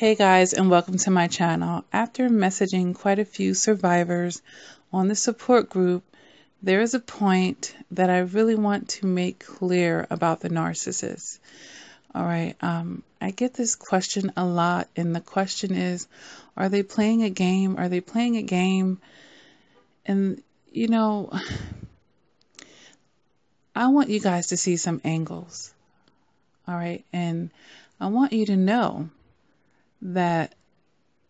Hey guys, and welcome to my channel. After messaging quite a few survivors on the support group, there is a point that I really want to make clear about the narcissist. All right, I get this question a lot, and the question is, are they playing a game? Are they playing a game? And, you know, I want you guys to see some angles. All right, and I want you to know that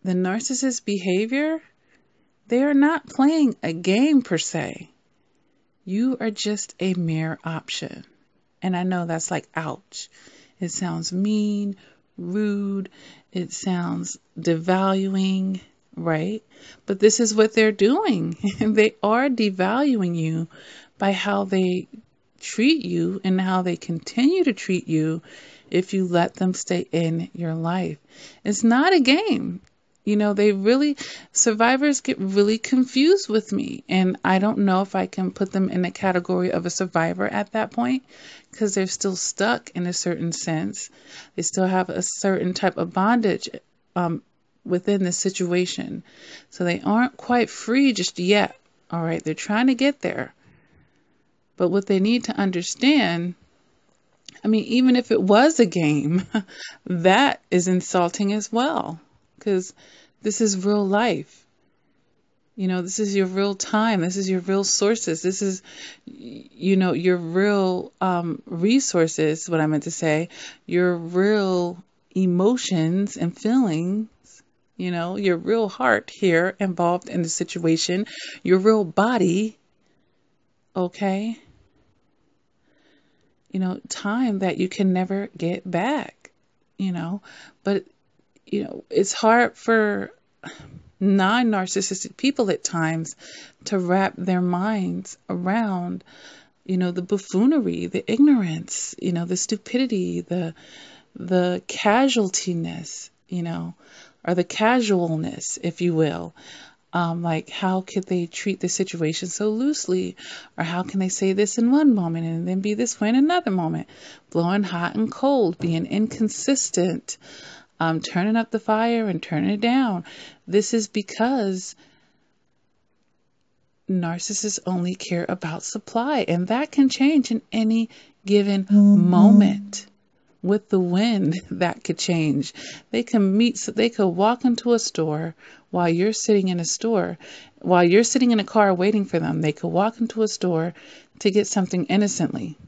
the narcissist behavior, they are not playing a game per se. You are just a mere option. And I know that's like, ouch. It sounds mean, rude. It sounds devaluing, right? But this is what they're doing. They are devaluing you by how they treat you and how they continue to treat you if you let them stay in your life. It's not a game. You know, survivors get really confused with me, and I don't know if I can put them in the category of a survivor at that point, because they're still stuck in a certain sense. They still have a certain type of bondage within the situation. So they aren't quite free just yet. All right, they're trying to get there. But what they need to understand, I mean, even if it was a game, that is insulting as well, because this is real life. You know, this is your real time. This is your real sources. This is, you know, your real resources, what I meant to say, your real emotions and feelings, you know, your real heart here involved in the situation, your real body, okay? You know, time that you can never get back, you know, but, you know, it's hard for non-narcissistic people at times to wrap their minds around, you know, the buffoonery, the ignorance, you know, the stupidity, the casualtiness, you know, or the casualness, if you will. Like, how could they treat the situation so loosely? Or how can they say this in one moment and then be this way in another moment? Blowing hot and cold, being inconsistent, turning up the fire and turning it down. This is because narcissists only care about supply, and that can change in any given moment. With the wind, that could change. They could walk into a store while you're sitting in a car waiting for them. They could walk into a store to get something innocently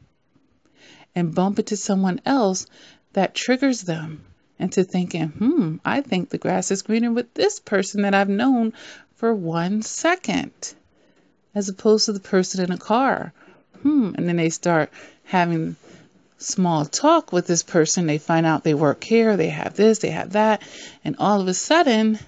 and bump into someone else that triggers them into thinking, I think the grass is greener with this person that I've known for 1 second, as opposed to the person in a car. And then they start having small talk with this person. They find out they work here, they have this, they have that, and all of a sudden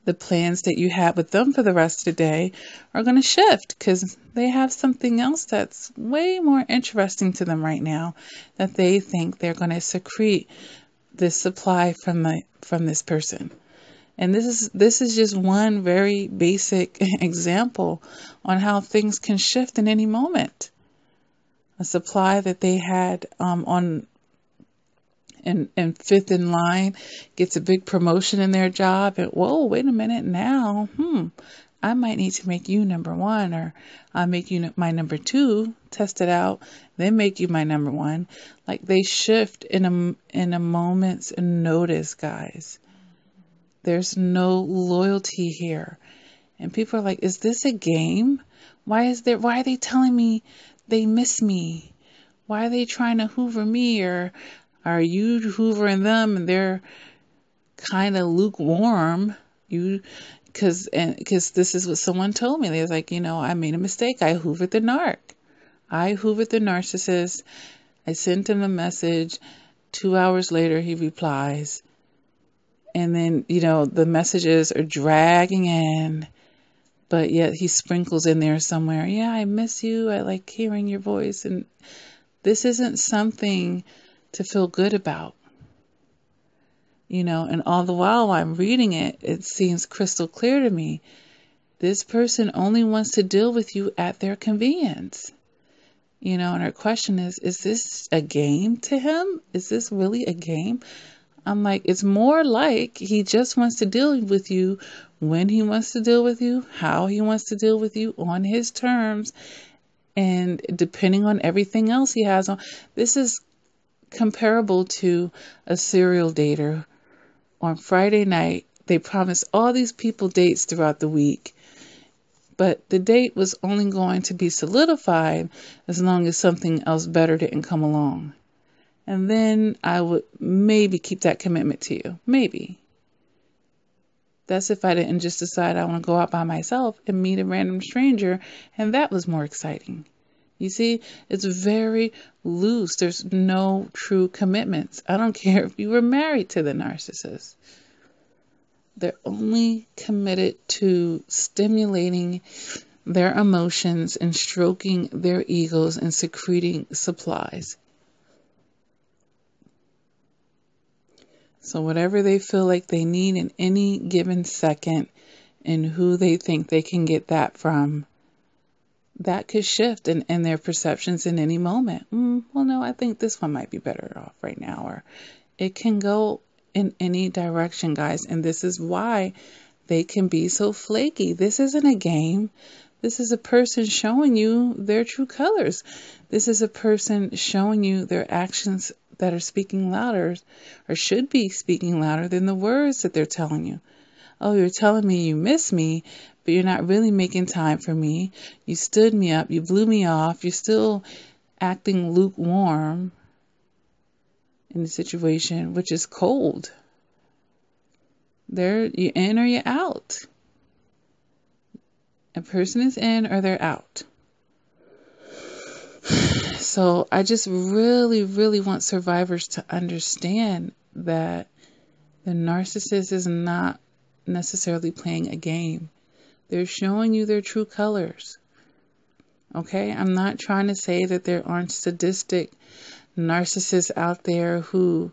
the plans that you had with them for the rest of the day are going to shift because they have something else that's way more interesting to them right now, that they think they're going to secrete this supply from this person. And this is just one very basic example on how things can shift in any moment. A supply that they had and fifth in line gets a big promotion in their job, and whoa, wait a minute, now I might need to make you number one, or I'll make you my number two, test it out, then make you my number one. Like, they shift in a moment's notice, guys. There's no loyalty here. And people are like, is this a game? Why are they telling me they miss me? Why are they trying to hoover me? Or are you hoovering them and they're kind of lukewarm? Because this is what someone told me. They was like, I made a mistake. I hoovered the narc. I hoovered the narcissist. I sent him a message. 2 hours later, he replies. And then, the messages are dragging in. But yet he sprinkles in there somewhere, yeah, I miss you. I like hearing your voice. And this isn't something to feel good about. And all the while I'm reading it, it seems crystal clear to me. This person only wants to deal with you at their convenience. And our question is this a game to him? Is this really a game? I'm like, it's more like he just wants to deal with you when he wants to deal with you, how he wants to deal with you, on his terms, and depending on everything else he has on. This is comparable to a serial dater. On Friday night, they promised all these people dates throughout the week, but the date was only going to be solidified as long as something else better didn't come along. And then I would maybe keep that commitment to you. Maybe. That's if I didn't just decide I want to go out by myself and meet a random stranger, and that was more exciting. You see, it's very loose. There's no true commitments. I don't care if you were married to the narcissist. They're only committed to stimulating their emotions and stroking their egos and secreting supplies. So whatever they feel like they need in any given second and who they think they can get that from, that could shift in their perceptions in any moment. Well, no, I think this one might be better off right now. Or it can go in any direction, guys. And this is why they can be so flaky. This isn't a game. This is a person showing you their true colors. This is a person showing you their actions that are speaking louder, or should be speaking louder than the words that they're telling you. Oh, you're telling me you miss me, but you're not really making time for me. You stood me up. You blew me off. You're still acting lukewarm in the situation, which is cold. You're in or you're out. A person is in or they're out. So I just really, really want survivors to understand that the narcissist is not necessarily playing a game. They're showing you their true colors. Okay? I'm not trying to say that there aren't sadistic narcissists out there who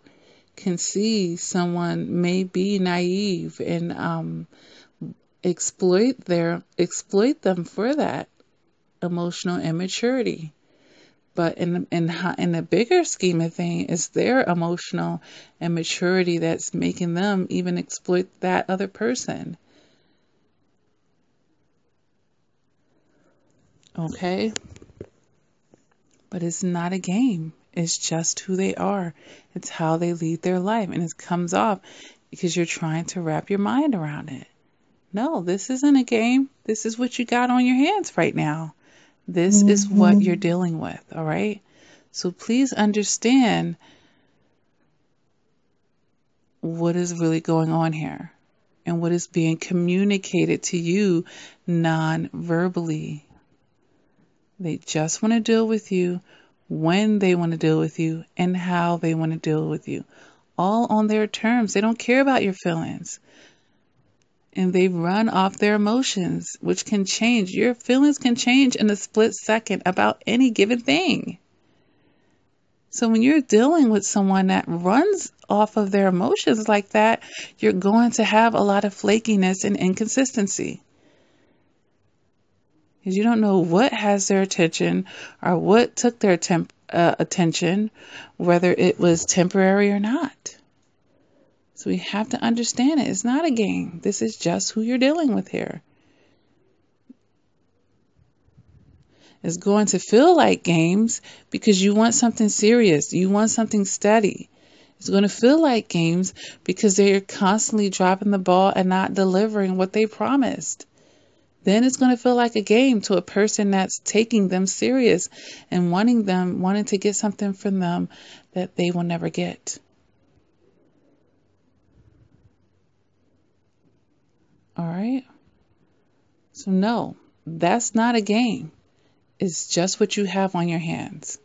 can see someone may be naive and exploit them for that emotional immaturity. But in the bigger scheme of things, it's their emotional immaturity that's making them even exploit that other person. Okay? But it's not a game. It's just who they are. It's how they lead their life. And it comes off because you're trying to wrap your mind around it. No, this isn't a game. This is what you got on your hands right now. This is what you're dealing with, all right? So please understand what is really going on here and what is being communicated to you non-verbally. They just want to deal with you when they want to deal with you and how they want to deal with you. All on their terms. They don't care about your feelings. And they run off their emotions, which can change. Your feelings can change in a split second about any given thing. So when you're dealing with someone that runs off of their emotions like that, you're going to have a lot of flakiness and inconsistency. Because you don't know what has their attention or what took their attention, whether it was temporary or not. So we have to understand it. It's not a game. This is just who you're dealing with here. It's going to feel like games because you want something serious. You want something steady. It's going to feel like games because they're constantly dropping the ball and not delivering what they promised. Then it's going to feel like a game to a person that's taking them serious and wanting to get something from them that they will never get. All right? So no, that's not a game. It's just what you have on your hands.